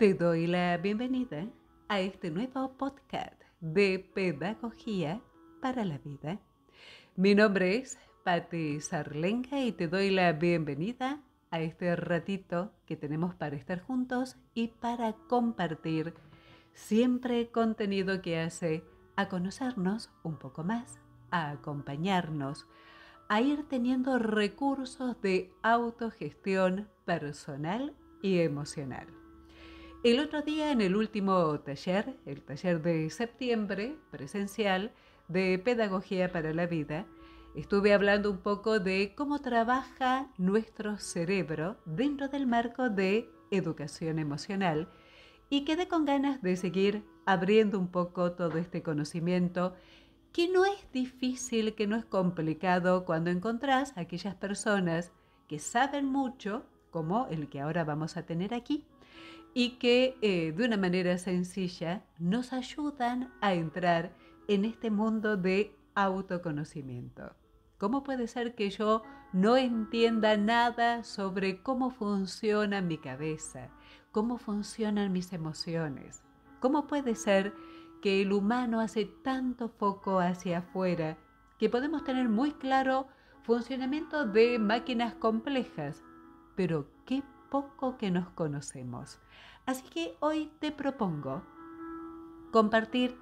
Te doy la bienvenida a este nuevo podcast de Pedagogía para la Vida. Mi nombre es Patti Sarlenga y te doy la bienvenida a este ratito que tenemos para estar juntos y para compartir siempre contenido que hace a conocernos un poco más, a acompañarnos, a ir teniendo recursos de autogestión personal y emocional. El otro día en el último taller, el taller de septiembre presencial de Pedagogía para la Vida, estuve hablando un poco de cómo trabaja nuestro cerebro dentro del marco de educación emocional y quedé con ganas de seguir abriendo un poco todo este conocimiento que no es difícil, que no es complicado cuando encontrás a aquellas personas que saben mucho, como el que ahora vamos a tener aquí, y que de una manera sencilla nos ayudan a entrar en este mundo de autoconocimiento. ¿Cómo puede ser que yo no entienda nada sobre cómo funciona mi cabeza, cómo funcionan mis emociones? ¿Cómo puede ser que el humano hace tanto foco hacia afuera que podemos tener muy claro funcionamiento de máquinas complejas, pero qué poco que nos conocemos? Así que hoy te propongo compartir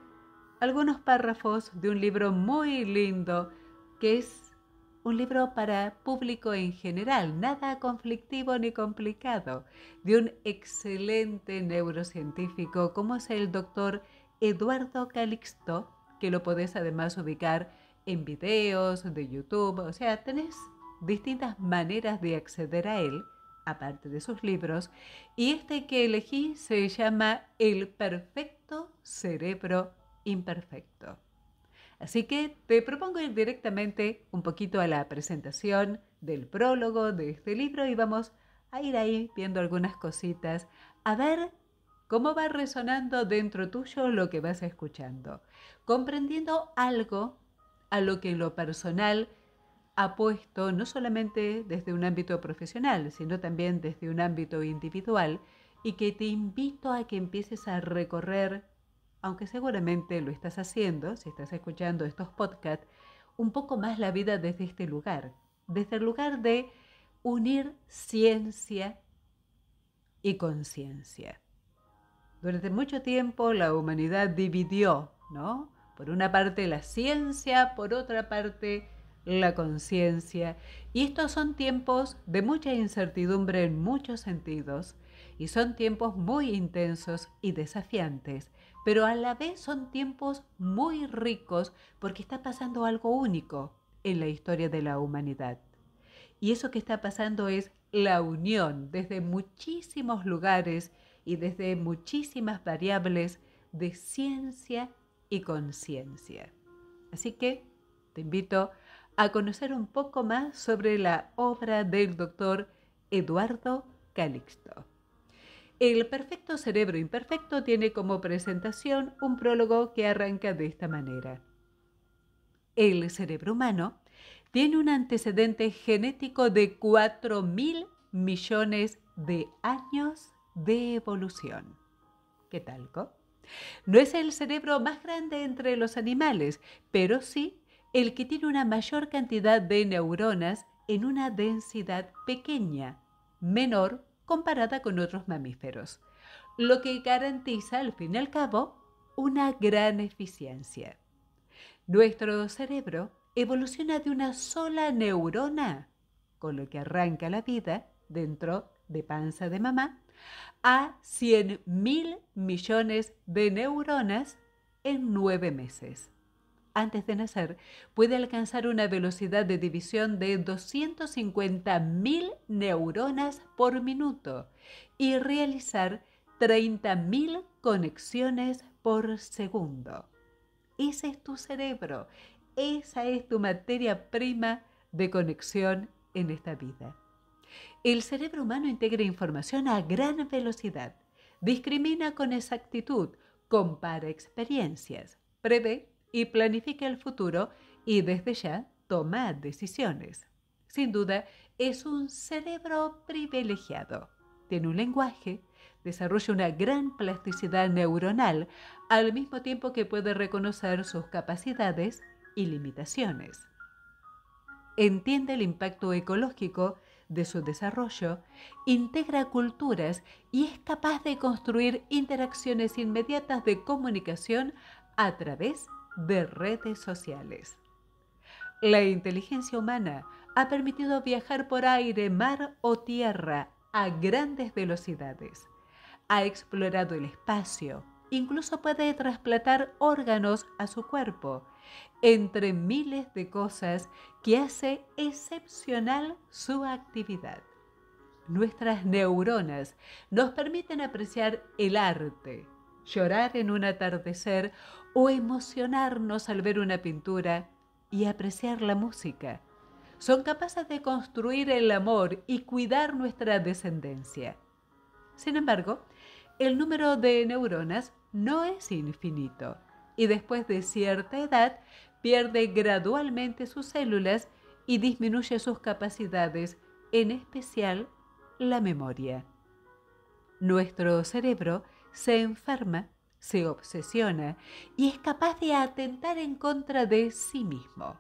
algunos párrafos de un libro muy lindo que es un libro para público en general, nada conflictivo ni complicado, de un excelente neurocientífico como es el doctor Eduardo Calixto, que lo podés además ubicar en videos de YouTube, o sea, tenés distintas maneras de acceder a él, aparte de sus libros, y este que elegí se llama El perfecto cerebro imperfecto. Así que te propongo ir directamente un poquito a la presentación del prólogo de este libro y vamos a ir ahí viendo algunas cositas, a ver cómo va resonando dentro tuyo lo que vas escuchando, comprendiendo algo a lo que en lo personal apuesto no solamente desde un ámbito profesional, sino también desde un ámbito individual y que te invito a que empieces a recorrer, aunque seguramente lo estás haciendo, si estás escuchando estos podcasts, un poco más la vida desde este lugar, desde el lugar de unir ciencia y conciencia. Durante mucho tiempo la humanidad dividió, ¿no? Por una parte la ciencia, por otra parte la conciencia. Y estos son tiempos de mucha incertidumbre en muchos sentidos y son tiempos muy intensos y desafiantes, pero a la vez son tiempos muy ricos porque está pasando algo único en la historia de la humanidad. Y eso que está pasando es la unión desde muchísimos lugares y desde muchísimas variables de ciencia y conciencia. Así que te invito a conocer un poco más sobre la obra del doctor Eduardo Calixto. El perfecto cerebro imperfecto tiene como presentación un prólogo que arranca de esta manera. El cerebro humano tiene un antecedente genético de 4.000 millones de años de evolución. ¿Qué tal, Co? No es el cerebro más grande entre los animales, pero sí el que tiene una mayor cantidad de neuronas en una densidad pequeña, menor comparada con otros mamíferos, lo que garantiza, al fin y al cabo, una gran eficiencia. Nuestro cerebro evoluciona de una sola neurona, con lo que arranca la vida dentro de panza de mamá, a 100.000 millones de neuronas en 9 meses. Antes de nacer, puede alcanzar una velocidad de división de 250.000 neuronas por minuto y realizar 30.000 conexiones por segundo. Ese es tu cerebro, esa es tu materia prima de conexión en esta vida. El cerebro humano integra información a gran velocidad, discrimina con exactitud, compara experiencias, prevé y planifica el futuro y desde ya toma decisiones. Sin duda, es un cerebro privilegiado. Tiene un lenguaje, Desarrolla una gran plasticidad neuronal, al mismo tiempo que puede reconocer sus capacidades y limitaciones. Entiende el impacto ecológico de su desarrollo, integra culturas y es capaz de construir interacciones inmediatas de comunicación a través de redes sociales. La inteligencia humana ha permitido viajar por aire, mar o tierra a grandes velocidades. Ha explorado el espacio, incluso puede trasplantar órganos a su cuerpo, entre miles de cosas que hace excepcional su actividad. Nuestras neuronas nos permiten apreciar el arte, llorar en un atardecer o emocionarnos al ver una pintura y apreciar la música. Son capaces de construir el amor y cuidar nuestra descendencia. Sin embargo, el número de neuronas no es infinito y después de cierta edad pierde gradualmente sus células y disminuye sus capacidades, en especial la memoria. Nuestro cerebro se enferma, se obsesiona y es capaz de atentar en contra de sí mismo.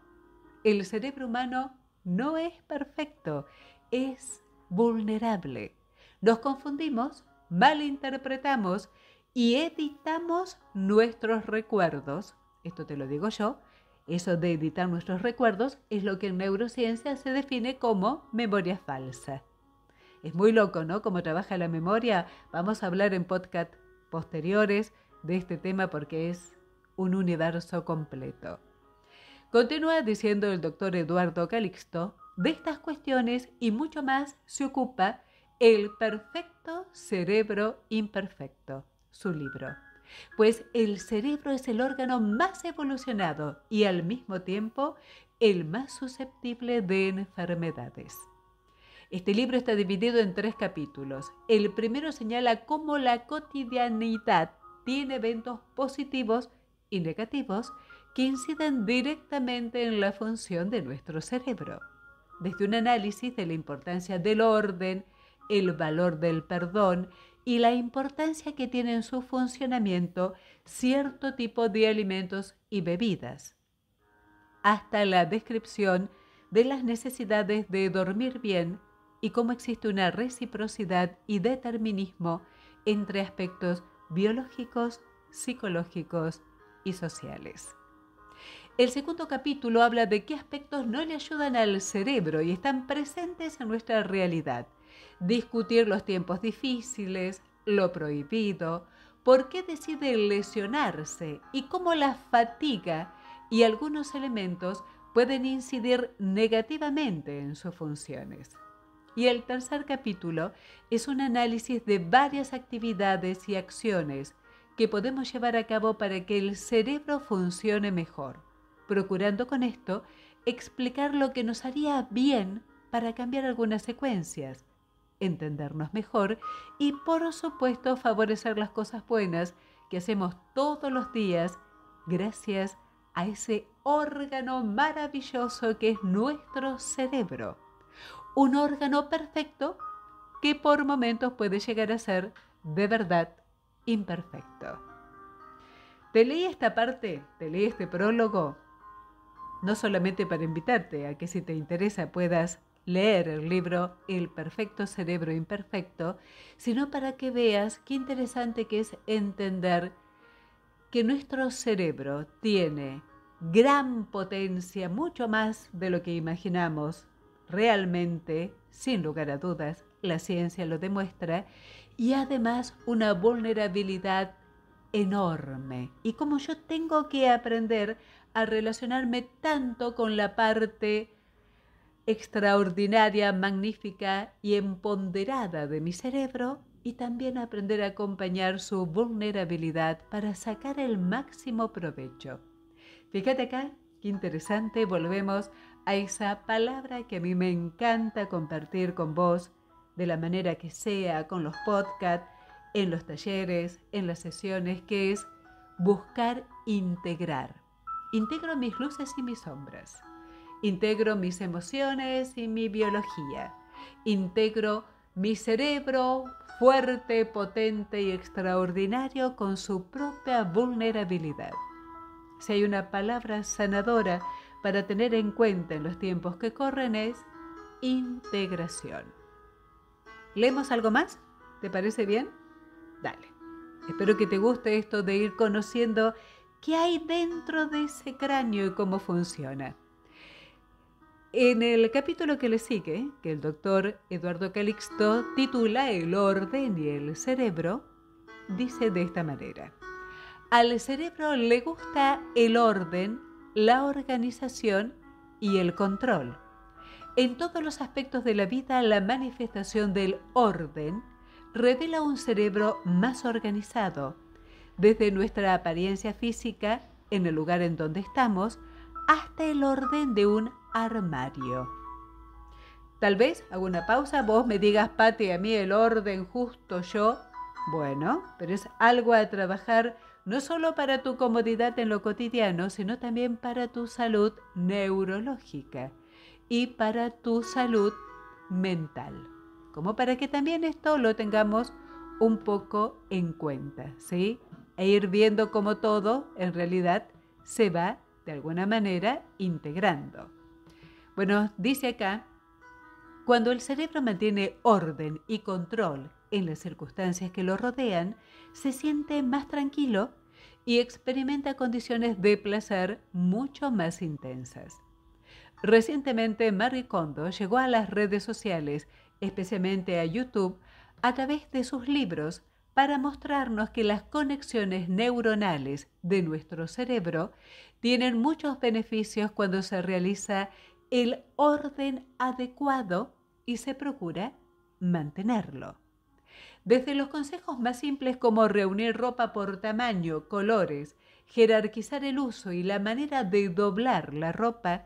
El cerebro humano no es perfecto, es vulnerable. Nos confundimos, malinterpretamos y editamos nuestros recuerdos. Esto te lo digo yo. Eso de editar nuestros recuerdos es lo que en neurociencia se define como memoria falsa. Es muy loco, ¿no? Cómo trabaja la memoria. Vamos a hablar en podcast posteriores de este tema porque es un universo completo. Continúa diciendo el doctor Eduardo Calixto, de estas cuestiones y mucho más se ocupa El perfecto cerebro imperfecto, su libro. Pues el cerebro es el órgano más evolucionado y al mismo tiempo el más susceptible de enfermedades. Este libro está dividido en 3 capítulos. El primero señala cómo la cotidianidad tiene eventos positivos y negativos que inciden directamente en la función de nuestro cerebro. Desde un análisis de la importancia del orden, el valor del perdón y la importancia que tiene en su funcionamiento cierto tipo de alimentos y bebidas, hasta la descripción de las necesidades de dormir bien y cómo existe una reciprocidad y determinismo entre aspectos biológicos, psicológicos y sociales. El segundo capítulo habla de qué aspectos no le ayudan al cerebro y están presentes en nuestra realidad. Discutir los tiempos difíciles, lo prohibido, por qué decide lesionarse y cómo la fatiga y algunos elementos pueden incidir negativamente en sus funciones. Y el tercer capítulo es un análisis de varias actividades y acciones que podemos llevar a cabo para que el cerebro funcione mejor, procurando con esto explicar lo que nos haría bien para cambiar algunas secuencias, entendernos mejor y, por supuesto, favorecer las cosas buenas que hacemos todos los días gracias a ese órgano maravilloso que es nuestro cerebro. Un órgano perfecto que por momentos puede llegar a ser, de verdad, imperfecto. Te leí esta parte, te leí este prólogo, no solamente para invitarte a que si te interesa puedas leer el libro El perfecto cerebro imperfecto, sino para que veas qué interesante que es entender que nuestro cerebro tiene gran potencia, mucho más de lo que imaginamos. Realmente, sin lugar a dudas, la ciencia lo demuestra, y además una vulnerabilidad enorme. Y como yo tengo que aprender a relacionarme tanto con la parte extraordinaria, magnífica y empoderada de mi cerebro, y también aprender a acompañar su vulnerabilidad para sacar el máximo provecho. Fíjate acá, qué interesante, volvemos a esa palabra que a mí me encanta compartir con vos, de la manera que sea, con los podcasts, en los talleres, en las sesiones, que es buscar integrar. Integro mis luces y mis sombras. Integro mis emociones y mi biología. Integro Mi cerebro, fuerte, potente y extraordinario con su propia vulnerabilidad. Si hay una palabra sanadora para tener en cuenta en los tiempos que corren es integración. ¿Leemos algo más? ¿Te parece bien? Dale. Espero que te guste esto de ir conociendo qué hay dentro de ese cráneo y cómo funciona. En el capítulo que le sigue, que el doctor Eduardo Calixto titula El orden y el cerebro, dice de esta manera: al cerebro le gusta el orden, la organización y el control. En todos los aspectos de la vida, la manifestación del orden revela un cerebro más organizado, desde nuestra apariencia física, en el lugar en donde estamos, hasta el orden de un armario. Tal vez hago una pausa, vos me digas, Pati, a mí el orden justo yo. Bueno, pero es algo a trabajar no solo para tu comodidad en lo cotidiano, sino también para tu salud neurológica y para tu salud mental. Como para que también esto lo tengamos un poco en cuenta, ¿sí? E ir viendo cómo todo en realidad se va de alguna manera integrando. Bueno, dice acá, cuando el cerebro mantiene orden y control en las circunstancias que lo rodean, se siente más tranquilo y experimenta condiciones de placer mucho más intensas. Recientemente, Marie Kondo llegó a las redes sociales, especialmente a YouTube, a través de sus libros para mostrarnos que las conexiones neuronales de nuestro cerebro tienen muchos beneficios cuando se realiza el orden adecuado y se procura mantenerlo. Desde los consejos más simples como reunir ropa por tamaño, colores, jerarquizar el uso y la manera de doblar la ropa,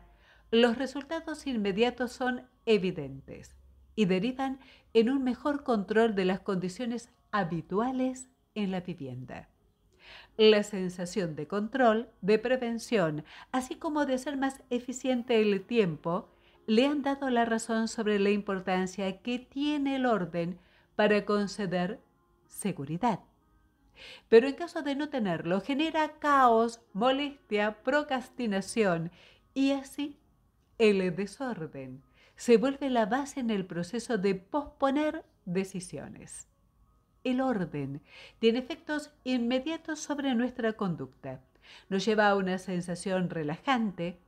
los resultados inmediatos son evidentes y derivan en un mejor control de las condiciones habituales en la vivienda. La sensación de control, de prevención, así como de ser más eficiente el tiempo, le han dado la razón sobre la importancia que tiene el orden para conceder seguridad. Pero en caso de no tenerlo, genera caos, molestia, procrastinación y así el desorden se vuelve la base en el proceso de posponer decisiones. El orden tiene efectos inmediatos sobre nuestra conducta. Nos lleva a una sensación relajante,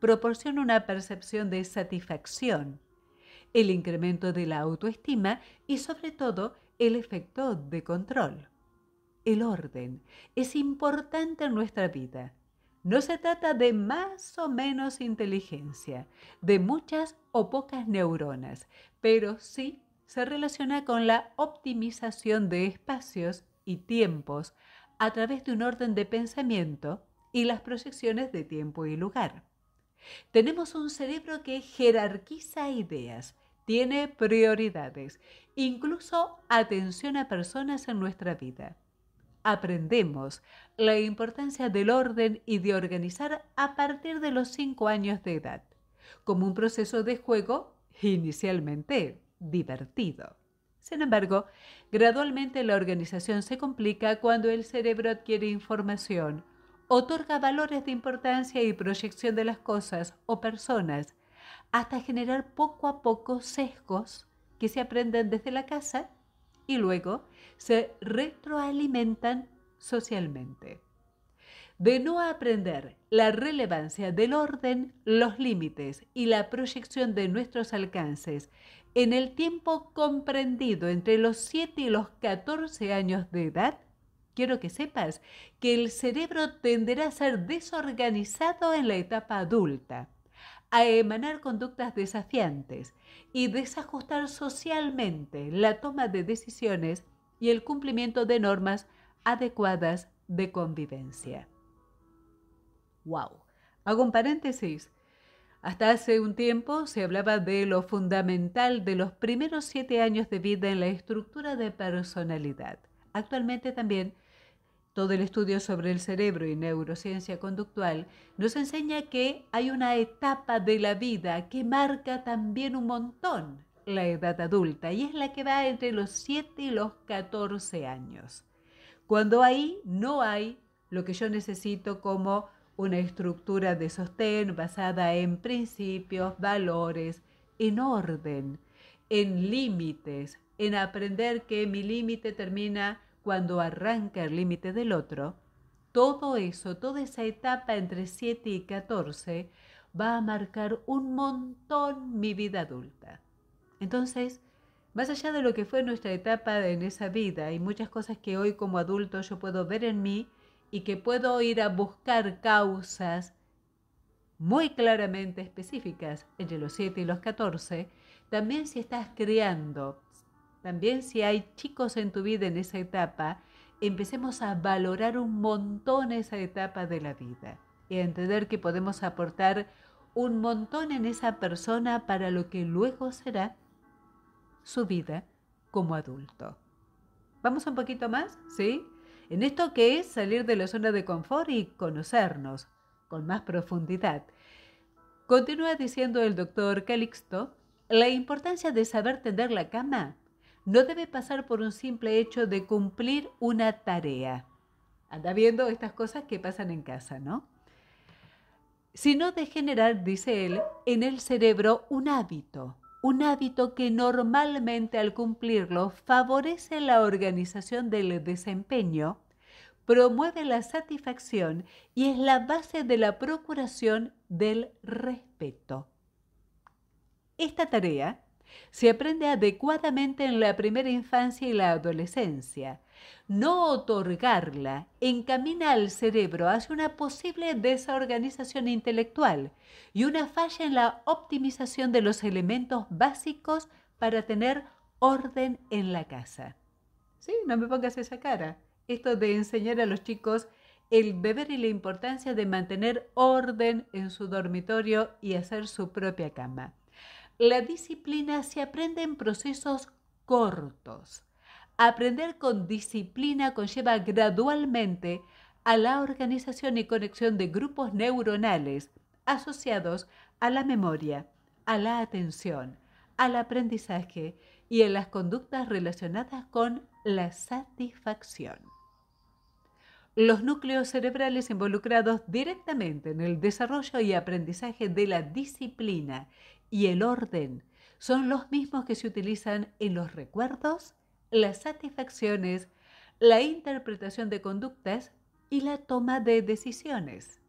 proporciona una percepción de satisfacción, el incremento de la autoestima y sobre todo el efecto de control. El orden es importante en nuestra vida. No se trata de más o menos inteligencia, de muchas o pocas neuronas, pero sí se relaciona con la optimización de espacios y tiempos a través de un orden de pensamiento y las proyecciones de tiempo y lugar. Tenemos un cerebro que jerarquiza ideas, tiene prioridades, incluso atención a personas en nuestra vida. Aprendemos la importancia del orden y de organizar a partir de los 5 años de edad, como un proceso de juego inicialmente divertido. Sin embargo, gradualmente la organización se complica cuando el cerebro adquiere información, otorga valores de importancia y proyección de las cosas o personas, hasta generar poco a poco sesgos que se aprenden desde la casa y luego se retroalimentan socialmente. De no aprender la relevancia del orden, los límites y la proyección de nuestros alcances en el tiempo comprendido entre los 7 y los 14 años de edad, quiero que sepas que el cerebro tenderá a ser desorganizado en la etapa adulta, a emanar conductas desafiantes y desajustar socialmente la toma de decisiones y el cumplimiento de normas adecuadas de convivencia. ¡Wow! Hago un paréntesis. Hasta hace un tiempo se hablaba de lo fundamental de los primeros 7 años de vida en la estructura de personalidad. Actualmente también todo el estudio sobre el cerebro y neurociencia conductual nos enseña que hay una etapa de la vida que marca también un montón la edad adulta y es la que va entre los 7 y los 14 años. Cuando ahí no hay lo que yo necesito como una estructura de sostén basada en principios, valores, en orden, en límites, en aprender que mi límite termina cuando arranca el límite del otro. Todo eso, toda esa etapa entre 7 y 14 va a marcar un montón mi vida adulta. Entonces, más allá de lo que fue nuestra etapa en esa vida, hay muchas cosas que hoy como adulto yo puedo ver en mí y que puedo ir a buscar causas muy claramente específicas entre los 7 y los 14. También si estás criando, también si hay chicos en tu vida en esa etapa, empecemos a valorar un montón esa etapa de la vida y a entender que podemos aportar un montón en esa persona para lo que luego será su vida como adulto. ¿Vamos un poquito más? ¿Sí? En esto que es salir de la zona de confort y conocernos con más profundidad. Continúa diciendo el doctor Calixto, la importancia de saber tender la cama no debe pasar por un simple hecho de cumplir una tarea. Anda viendo estas cosas que pasan en casa, ¿no? Sino de generar, dice él, en el cerebro un hábito que normalmente al cumplirlo favorece la organización del desempeño, promueve la satisfacción y es la base de la procuración del respeto. Esta tarea se aprende adecuadamente en la primera infancia y la adolescencia. No otorgarla encamina al cerebro hacia una posible desorganización intelectual y una falla en la optimización de los elementos básicos para tener orden en la casa. Sí, no me pongas esa cara. Esto de enseñar a los chicos el deber y la importancia de mantener orden en su dormitorio y hacer su propia cama. La disciplina se aprende en procesos cortos. Aprender con disciplina conlleva gradualmente a la organización y conexión de grupos neuronales asociados a la memoria, a la atención, al aprendizaje y en las conductas relacionadas con la satisfacción. Los núcleos cerebrales involucrados directamente en el desarrollo y aprendizaje de la disciplina y el orden son los mismos que se utilizan en los recuerdos, las satisfacciones, la interpretación de conductas y la toma de decisiones.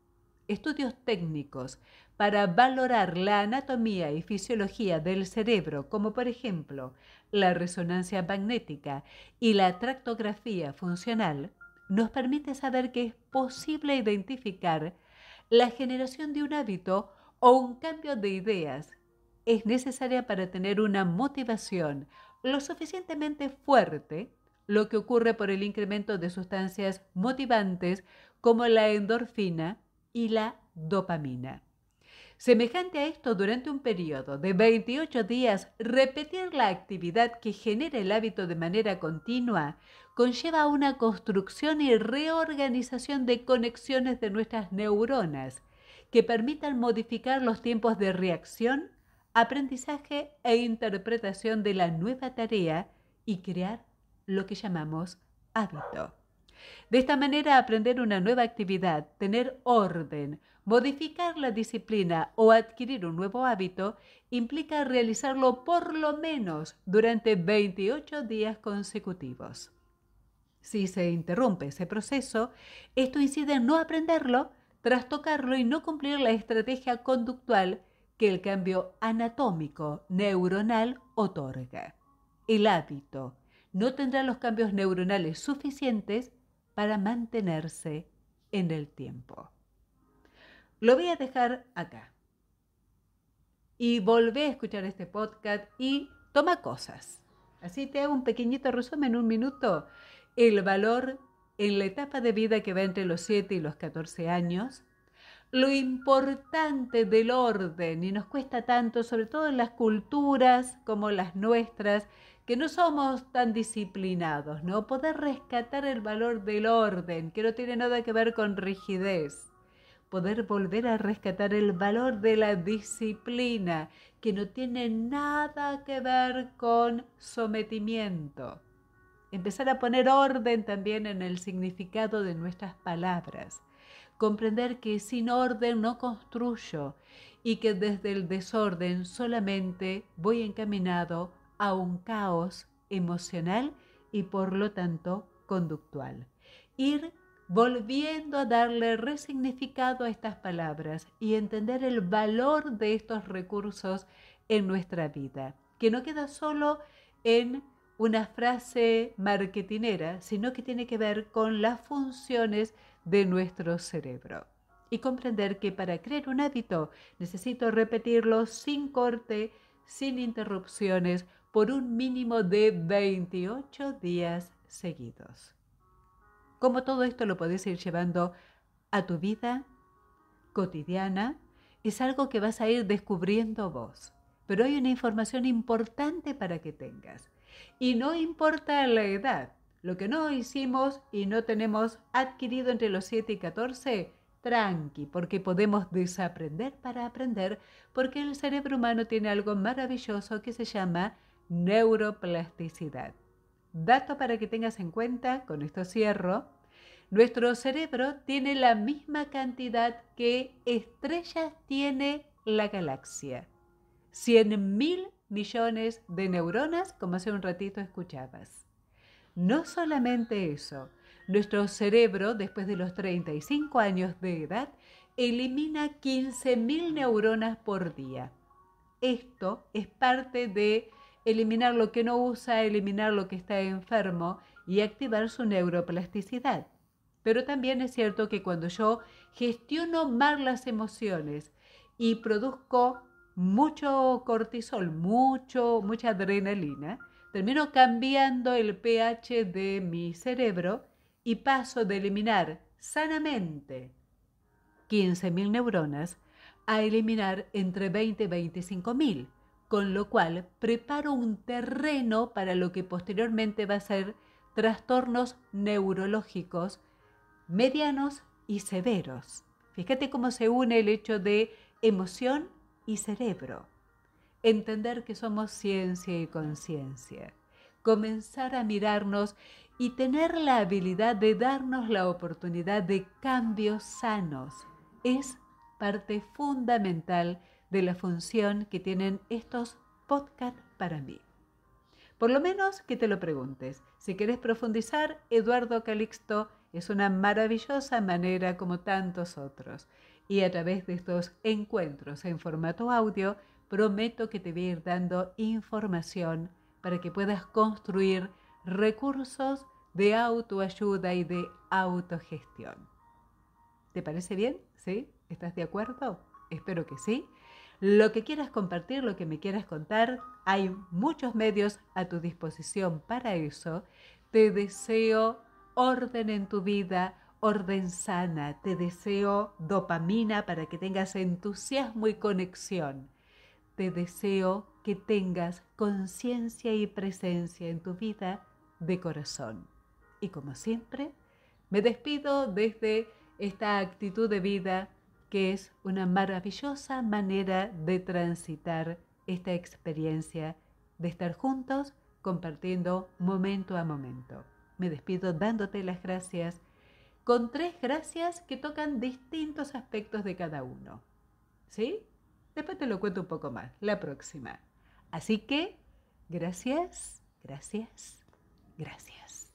Estudios técnicos para valorar la anatomía y fisiología del cerebro, como por ejemplo la resonancia magnética y la tractografía funcional, nos permite saber que es posible identificar la generación de un hábito o un cambio de ideas. Es necesaria para tener una motivación lo suficientemente fuerte, lo que ocurre por el incremento de sustancias motivantes como la endorfina y la dopamina. Semejante a esto, durante un periodo de 28 días, repetir la actividad que genera el hábito de manera continua conlleva una construcción y reorganización de conexiones de nuestras neuronas que permitan modificar los tiempos de reacción, aprendizaje e interpretación de la nueva tarea y crear lo que llamamos hábito. De esta manera, aprender una nueva actividad, tener orden, modificar la disciplina o adquirir un nuevo hábito implica realizarlo por lo menos durante 28 días consecutivos. Si se interrumpe ese proceso, esto incide en no aprenderlo, trastocarlo y no cumplir la estrategia conductual que el cambio anatómico neuronal otorga. El hábito no tendrá los cambios neuronales suficientes para mantenerse en el tiempo. Lo voy a dejar acá. Y volvé a escuchar este podcast y toma cosas. Así te hago un pequeñito resumen en un minuto. El valor en la etapa de vida que va entre los 7 y los 14 años. Lo importante del orden, y nos cuesta tanto, sobre todo en las culturas como las nuestras, que no somos tan disciplinados, ¿no? Poder rescatar el valor del orden, que no tiene nada que ver con rigidez. poder volver a rescatar el valor de la disciplina, que no tiene nada que ver con sometimiento. Empezar a poner orden también en el significado de nuestras palabras. Comprender que sin orden no construyo y que desde el desorden solamente voy encaminado a un caos emocional y por lo tanto conductual. Ir volviendo a darle resignificado a estas palabras y entender el valor de estos recursos en nuestra vida, que no queda solo en una frase marketinera, sino que tiene que ver con las funciones de nuestro cerebro. Y comprender que para crear un hábito necesito repetirlo sin corte, sin interrupciones, por un mínimo de 28 días seguidos. Cómo todo esto lo podés ir llevando a tu vida cotidiana es algo que vas a ir descubriendo vos. Pero hay una información importante para que tengas. Y no importa la edad, lo que no hicimos y no tenemos adquirido entre los 7 y 14, tranqui, porque podemos desaprender para aprender, porque el cerebro humano tiene algo maravilloso que se llama neuroplasticidad. Dato para que tengas en cuenta, con esto cierro, nuestro cerebro tiene la misma cantidad que estrellas tiene la galaxia. 100.000 millones de neuronas, como hace un ratito escuchabas. No solamente eso, nuestro cerebro, después de los 35 años de edad, elimina 15.000 neuronas por día. Esto es parte de eliminar lo que no usa, eliminar lo que está enfermo y activar su neuroplasticidad. Pero también es cierto que cuando yo gestiono mal las emociones y produzco mucho cortisol, mucha adrenalina, termino cambiando el pH de mi cerebro y paso de eliminar sanamente 15.000 neuronas a eliminar entre 20 y 25.000, con lo cual preparo un terreno para lo que posteriormente va a ser trastornos neurológicos medianos y severos. Fíjate cómo se une el hecho de emoción y cerebro. Entender que somos ciencia y conciencia. Comenzar a mirarnos y tener la habilidad de darnos la oportunidad de cambios sanos. Es parte fundamental de la función que tienen estos podcasts para mí. Por lo menos que te lo preguntes. Si quieres profundizar, Eduardo Calixto es una maravillosa manera como tantos otros. Y a través de estos encuentros en formato audio, prometo que te voy a ir dando información para que puedas construir recursos de autoayuda y de autogestión. ¿Te parece bien? ¿Sí? ¿Estás de acuerdo? Espero que sí. Lo que quieras compartir, lo que me quieras contar, hay muchos medios a tu disposición para eso. Te deseo orden en tu vida, orden sana. Te deseo dopamina para que tengas entusiasmo y conexión. Te deseo que tengas conciencia y presencia en tu vida de corazón. Y como siempre, me despido desde esta actitud de vida que es una maravillosa manera de transitar esta experiencia de estar juntos compartiendo momento a momento. Me despido dándote las gracias con 3 gracias que tocan distintos aspectos de cada uno. ¿Sí? Después te lo cuento un poco más, la próxima. Así que, gracias, gracias, gracias.